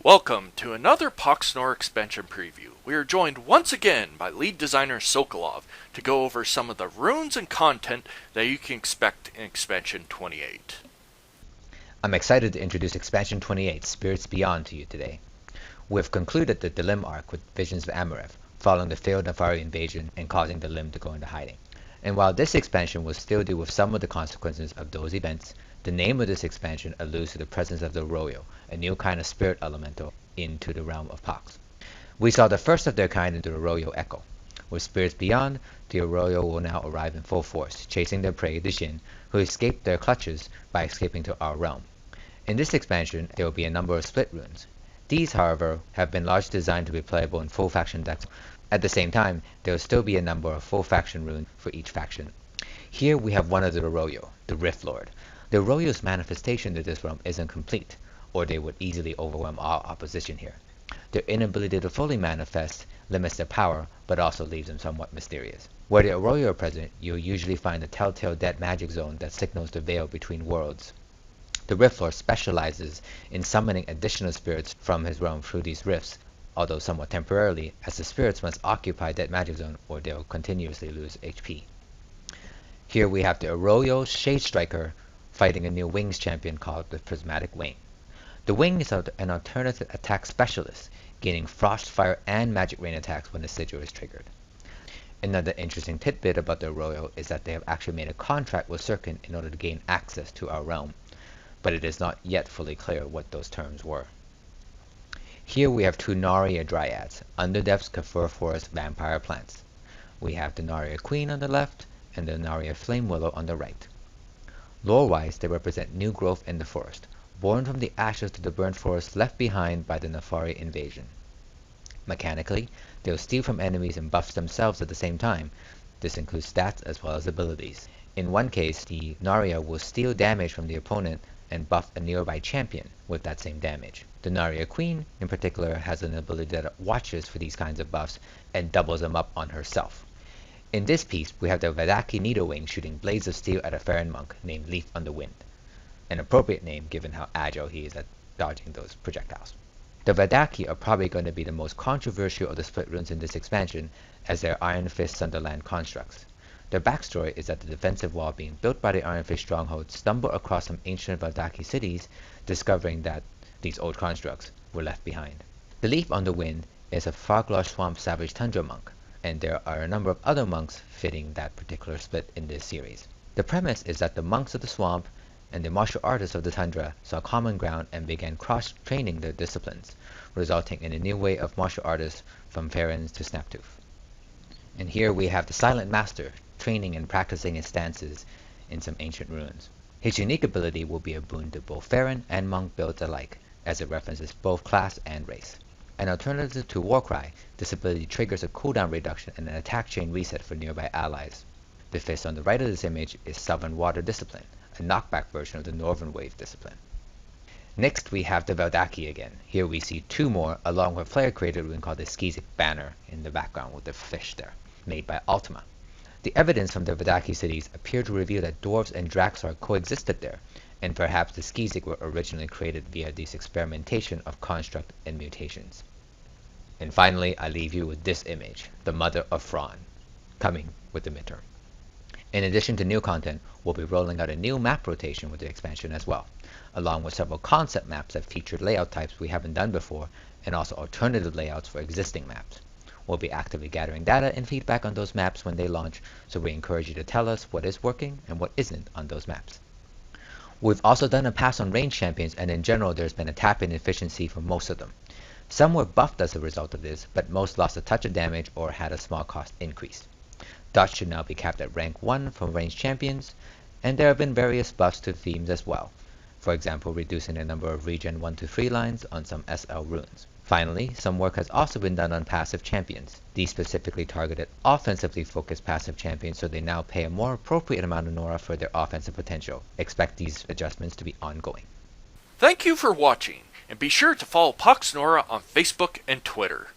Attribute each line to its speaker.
Speaker 1: Welcome to another Pox Nora expansion preview. We are joined once again by lead designer Sokolov to go over some of the runes and content that you can expect in expansion 28.
Speaker 2: I'm excited to introduce expansion 28, Spirits Beyond, to you today. We've concluded the Lim arc with Visions of Amareth, following the failed Nefari invasion and causing the Lim to go into hiding. And while this expansion will still deal with some of the consequences of those events, the name of this expansion alludes to the presence of the Arroyo, a new kind of spirit elemental, into the realm of Pox. We saw the first of their kind in the Arroyo Echo. With Spirits Beyond, the Arroyo will now arrive in full force, chasing their prey, the Jin, who escaped their clutches by escaping to our realm. In this expansion, there will be a number of split runes. These, however, have been largely designed to be playable in full faction decks. At the same time, there will still be a number of full faction runes for each faction. Here we have one of the Arroyo, the Rift Lord. The Arroyo's manifestation to this realm isn't complete, or they would easily overwhelm all opposition here. Their inability to fully manifest limits their power, but also leaves them somewhat mysterious. Where the Arroyo are present, you'll usually find a telltale dead magic zone that signals the veil between worlds. The Rift Lord specializes in summoning additional spirits from his realm through these rifts, although somewhat temporarily, as the spirits must occupy that magic zone or they'll continuously lose HP. Here we have the Arroyo Shade Striker fighting a new Wings champion called the Prismatic Wing. The Wing is an alternative attack specialist, gaining Frost, Fire, and Magic Rain attacks when the sigil is triggered. Another interesting tidbit about the Arroyo is that they have actually made a contract with Sirkin in order to gain access to our realm, but it is not yet fully clear what those terms were. Here we have two Narya Dryads, Underdepths Kafur Forest Vampire Plants. We have the Narya Queen on the left, and the Narya Flame Willow on the right. Lore-wise, they represent new growth in the forest, born from the ashes of the burnt forest left behind by the Nefari invasion. Mechanically, they will steal from enemies and buff themselves at the same time. This includes stats as well as abilities. In one case, the Narya will steal damage from the opponent and buff a nearby champion with that same damage. The Narya Queen, in particular, has an ability that watches for these kinds of buffs and doubles them up on herself. In this piece, we have the Valdakk II Needlewing shooting blades of steel at a Farron monk named Leaf on the Wind, an appropriate name given how agile he is at dodging those projectiles. The Valdakk II are probably going to be the most controversial of the split runes in this expansion, as they are Iron Fist Sunderland constructs. Their backstory is that the defensive wall being built by the Iron Fist stronghold stumbled across some ancient Valdakk II cities, discovering that these old constructs were left behind. The Leaf on the Wind is a Farglosh Swamp Savage Tundra monk, and there are a number of other monks fitting that particular split in this series. The premise is that the monks of the swamp and the martial artists of the tundra saw common ground and began cross-training their disciplines, resulting in a new way of martial artists from Farrons to Snaptooth. And here we have the Silent Master training and practicing his stances in some ancient ruins. His unique ability will be a boon to both Farron and monk builds alike, as it references both class and race. An alternative to Warcry, this ability triggers a cooldown reduction and an attack chain reset for nearby allies. The fist on the right of this image is Southern Water Discipline, a knockback version of the Northern Wave Discipline. Next we have the Valdakk II again. Here we see two more, along with a player-created rune called the Skizik Banner in the background with the fish there, made by Ultima. The evidence from the Valdakk II cities appear to reveal that dwarves and Draxar coexisted there, and perhaps the Skizik were originally created via this experimentation of construct and mutations. And finally, I leave you with this image, the Mother of Thrawn, coming with the midterm. In addition to new content, we'll be rolling out a new map rotation with the expansion as well, along with several concept maps that feature layout types we haven't done before, and also alternative layouts for existing maps. We'll be actively gathering data and feedback on those maps when they launch, so we encourage you to tell us what is working and what isn't on those maps. We've also done a pass on range champions, and in general there's been a tap-in efficiency for most of them. Some were buffed as a result of this, but most lost a touch of damage or had a small cost increase. Dodge should now be capped at rank 1 for range champions, and there have been various buffs to themes as well. For example, reducing the number of regen 1 to 3 lines on some SL runes. Finally, some work has also been done on passive champions. These specifically targeted offensively focused passive champions, so they now pay a more appropriate amount of Nora for their offensive potential. Expect these adjustments to be ongoing.
Speaker 1: Thank you for watching, and be sure to follow Pox Nora on Facebook and Twitter.